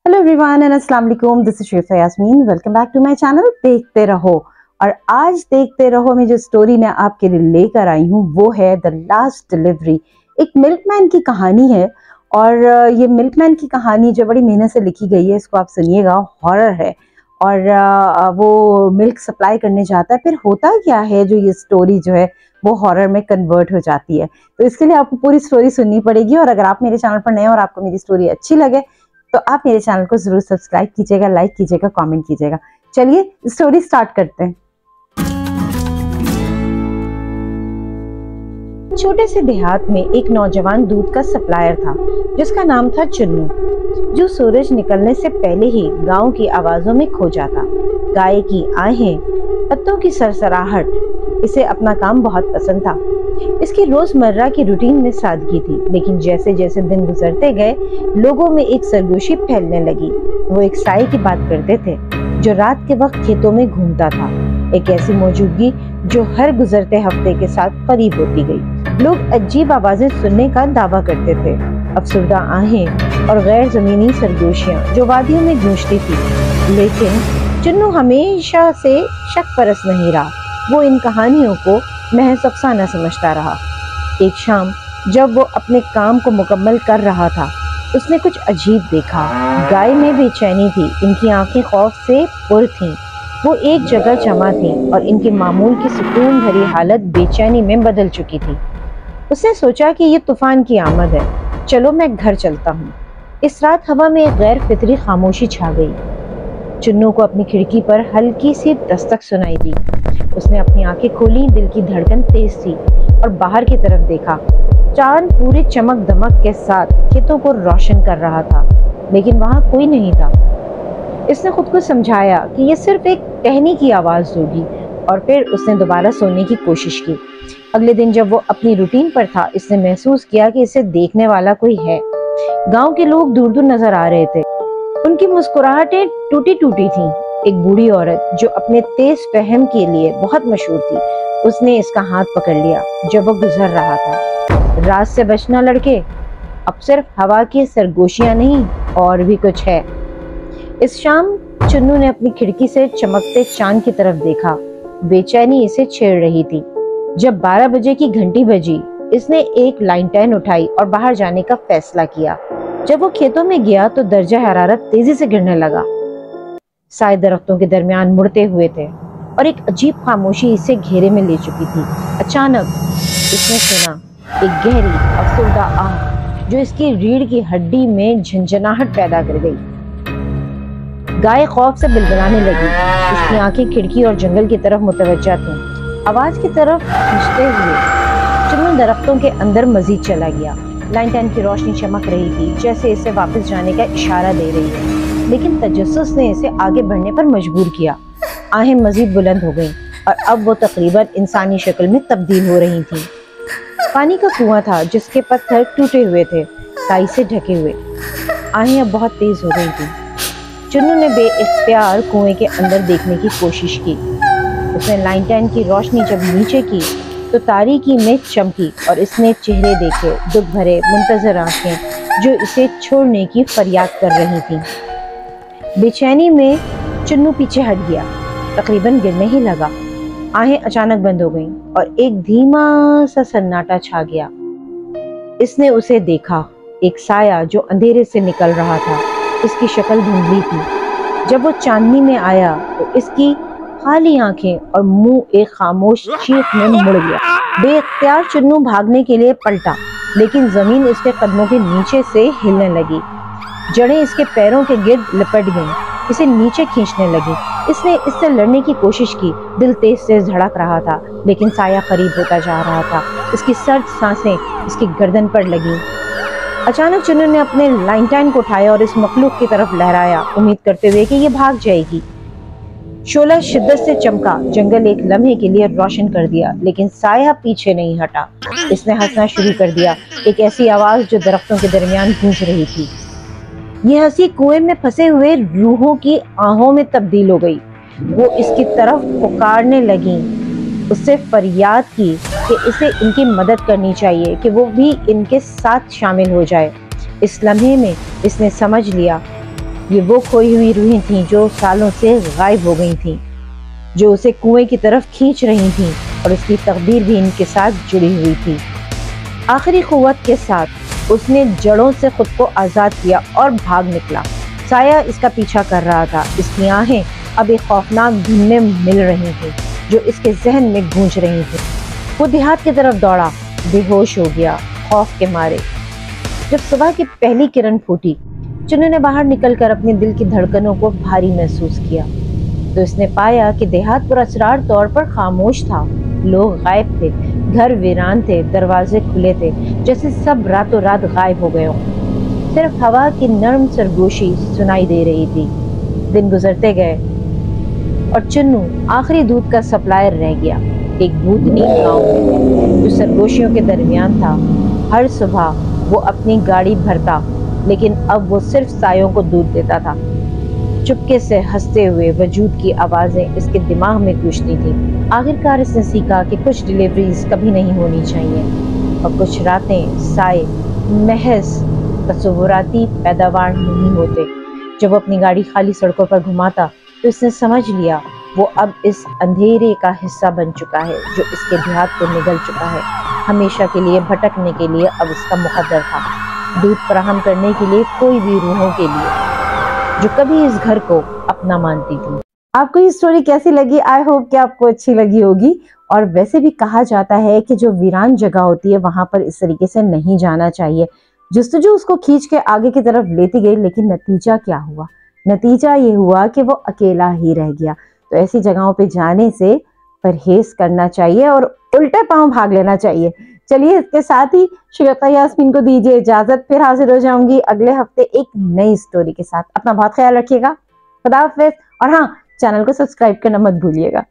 Hello everyone and अस्सलाम वालेकुम, दिस इज Shefa Yasmin. Welcome back to my channel देखते रहो। और आज देखते रहो में जो स्टोरी मैं आपके लिए लेकर आई हूँ वो है द लास्ट डिलीवरी। एक मिल्कमैन की कहानी है और ये मिल्कमैन की कहानी जो बड़ी मेहनत से लिखी गई है, इसको आप सुनिएगा। हॉरर है और वो मिल्क सप्लाई करने जाता है। फिर होता क्या है, जो ये स्टोरी जो है वो हॉरर में कन्वर्ट हो जाती है। तो इसके लिए आपको पूरी स्टोरी सुननी पड़ेगी। और अगर आप मेरे चैनल पर नए और आपको मेरी स्टोरी अच्छी लगे तो आप मेरे चैनल को जरूर सब्सक्राइब कीजिएगा, लाइक कीजिएगा, कमेंट कीजिएगा। चलिए स्टोरी स्टार्ट करते हैं। छोटे से देहात में एक नौजवान दूध का सप्लायर था जिसका नाम था चुन्नू, जो सूरज निकलने से पहले ही गांव की आवाजों में खो जाता। गाय की आहें, पत्तों की सरसराहट, इसे अपना काम बहुत पसंद था। इसकी रोजमर्रा की रूटीन में सादगी थी, लेकिन जैसे जैसे दिन गुजरते गए लोगों में एक सरगोशी फैलने लगी। वो एक साई की बात करते थे जो रात के वक्त खेतों में घूमता था, एक ऐसी मौजूदगी जो हर गुजरते हफ्ते के साथ करीब होती गई। लोग अजीब आवाजें सुनने का दावा करते थे, अफसुर्दा आहें और गैर जमीनी सरगोशियां जो वादियों में गूंजती थी। लेकिन चुन्नू हमेशा से शक परस्त नहीं रहा। वो इन कहानियों को महज अफसाना समझता रहा। एक शाम जब वो अपने काम को मुकम्मल कर रहा था, उसने कुछ अजीब देखा। गाय में बेचैनी थी, इनकी आंखें खौफ से पुर थीं। वो एक जगह जमा थीं और इनकी मामूल की सुकून भरी हालत बेचैनी में बदल चुकी थी। उसने सोचा कि ये तूफान की आमद है, चलो मैं घर चलता हूँ। इस रात हवा में एक गैर फितरी खामोशी छा गई। चुन्नू को अपनी खिड़की पर हल्की सी दस्तक सुनाई दी। उसने अपनी आंखें खोली, दिल की धड़कन तेज थी और बाहर की तरफ देखा। चांद पूरी चमक दमक के साथ खेतों को रोशन कर रहा था, लेकिन वहां कोई नहीं था। इसने खुद को समझाया कि यह सिर्फ एक टहनी की आवाज होगी और फिर उसने दोबारा सोने की कोशिश की। अगले दिन जब वो अपनी रूटीन पर था, इसने महसूस किया कि इसे देखने वाला कोई है। गांव के लोग दूर दूर नजर आ रहे थे, उनकी मुस्कुराहटें टूटी टूटी थीं। एक बूढ़ी औरत जो अपने तेज फहम के लिए बहुत मशहूर थी, उसने इसका हाथ पकड़ लिया जब वो गुजर रहा था। रात से बचना लड़के, अब सिर्फ हवा की सरगोशियां नहीं और भी कुछ है। इस शाम चुन्नू ने अपनी खिड़की से चमकते चांद की तरफ देखा। बेचैनी इसे छेड़ रही थी। जब 12 बजे की घंटी बजी, इसने एक लाइंटर्न उठाई और बाहर जाने का फैसला किया। जब वो खेतों में गया तो दर्जा हरारत तेजी से गिरने लगा। साए दरख्तों के दरमियान मुड़ते हुए थे और एक अजीब खामोशी इसे घेरे में ले चुकी थी। अचानक इसने सुना एक गहरी अफसुर्दा आह जो इसकी रीढ़ की हड्डी में झंझनाहट पैदा कर गई। गाय खौफ से बिलबिलाने लगी। उसकी आंखें खिड़की और जंगल की तरफ मुतवज्जा थीं। आवाज की तरफ खींचते हुए चुन्नू दरख्तों के अंदर मजीद चला गया। लाइंटर्न की रोशनी चमक रही थी, जैसे इसे वापस जाने का इशारा दे रही है, लेकिन तजस्सुस ने इसे आगे बढ़ने पर मजबूर किया। आहें मजीद बुलंद हो गईं और अब वो तकरीबन इंसानी शक्ल में तब्दील हो रही थी। पानी का कुआं था जिसके पत्थर टूटे हुए थे, काई से ढके हुए। आहें अब बहुत तेज हो गई थी। चुन्नू ने बेइख्तियार कुएं के अंदर देखने की कोशिश की। उसने लाइंटर्न की रोशनी जब नीचे की तो तारीकी में चमकी और इसने चेहरे देखे, दुख भरे मुंतजर आंखें जो इसे छोड़ने की फरियाद कर रही थी। बेचैनी में चुन्नू पीछे हट गया, तकरीबन गिरने ही लगा। आहें अचानक बंद हो गईं और एक धीमा सा सन्नाटा छा गया। इसने उसे देखा, एक साया जो अंधेरे से निकल रहा था। इसकी शक्ल धुंधली थी। जब वो चांदनी में आया तो इसकी खाली आंखें और मुंह एक खामोश चीख में मुड़ गया। बेइख्तियार चुन्नू भागने के लिए पलटा, लेकिन जमीन इसके कदमों के नीचे से हिलने लगी। जड़ें इसके पैरों के गिर्द लिपट गईं, इसे नीचे खींचने लगी। इसने इससे लड़ने की कोशिश की। दिल तेज से धड़क रहा था, लेकिन साया करीब होता जा रहा था। इसकी सर्द सांसें इसकी गर्दन पर लगी। अचानक चुन्नू ने अपने लाइंटर्न को उठाया और इस मखलूक की तरफ लहराया, उम्मीद करते हुए कि ये भाग जाएगी। शोला शिद्दत से चमका, जंगल एक लम्हे के लिए रोशन कर दिया, लेकिन साया पीछे नहीं हटा। इसने हंसना शुरू कर दिया, एक ऐसी आवाज जो दरख्तों के दरमियान गूंज रही थी। यह हंसी कुएं में फंसे हुए रूहों की आहों में तब्दील हो गई। वो इसकी तरफ पुकारने लगी, उससे फरियाद की कि इसे इनकी मदद करनी चाहिए, कि वो भी इनके साथ शामिल हो जाए। इस लम्हे में इसने समझ लिया ये वो खोई हुई रूहें थीं जो सालों से गायब हो गई थीं, जो उसे कुएं की तरफ खींच रही थीं और उसकी तकदीर भी इनके साथ जुड़ी हुई थी। आखिरी कुव्वत के साथ उसने जड़ों से खुद को आजाद किया और भाग निकला। साया इसका पीछा कर रहा था। इसकी आहें अब एक खौफनाक धुन में मिल रही थी जो इसके जहन में गूंज रही थी। वो देहात की तरफ दौड़ा, बेहोश हो गया खौफ के मारे। जब सुबह की पहली किरण फूटी, चुन्नू ने बाहर निकलकर अपने दिल की धड़कनों को भारी महसूस किया तो इसने पाया कि देहात पुरअसरार तौर पर खामोश था। लोग गायब थे, घर वीरान थे, दरवाजे खुले थे, जैसे सब रातों रात गायब हो गए हों। सिर्फ हवा की नर्म सरगोशी सुनाई दे रही थी। दिन गुजरते गए और चुन्नू आखिरी दूध का सप्लायर रह गया, एक भूतनी गांव में जो सरगोशियों के दरमियान था। हर सुबह वो अपनी गाड़ी भरता, लेकिन अब वो सिर्फ सायों को दूध देता था। चुपके से हंसते हुए वजूद की आवाजें इसके दिमाग में गूंजती थी। आखिरकार इसने सीखा कि कुछ डिलीवरीज कभी नहीं होनी चाहिए और कुछ रातें साए महज तस्वुराती पैदावार नहीं होते। जब वो अपनी गाड़ी खाली सड़कों पर घुमाता तो इसने समझ लिया वो अब इस अंधेरे का हिस्सा बन चुका है जो इसके देहात को निगल चुका है। हमेशा के लिए भटकने के लिए अब इसका मुकद्दर था, दूध फराहम करने के लिए कोई भी रूहों के लिए जो कभी इस घर को अपना मानती थी। आपको ये स्टोरी कैसी लगी? आई होप कि आपको अच्छी लगी होगी। और वैसे भी कहा जाता है कि जो वीरान जगह होती है वहां पर इस तरीके से नहीं जाना चाहिए। जुस्तजू उसको खींच के आगे की तरफ लेती गई, लेकिन नतीजा क्या हुआ? नतीजा ये हुआ कि वो अकेला ही रह गया। तो ऐसी जगहों पे जाने से परहेज करना चाहिए और उल्टे पांव भाग लेना चाहिए। चलिए, इसके साथ ही शगुफ्ता यास्मीन को दीजिए इजाजत। फिर हाजिर हो जाऊंगी अगले हफ्ते एक नई स्टोरी के साथ। अपना बहुत ख्याल रखिएगा। खुदा हाफिज। और हाँ, चैनल को सब्सक्राइब करना मत भूलिएगा।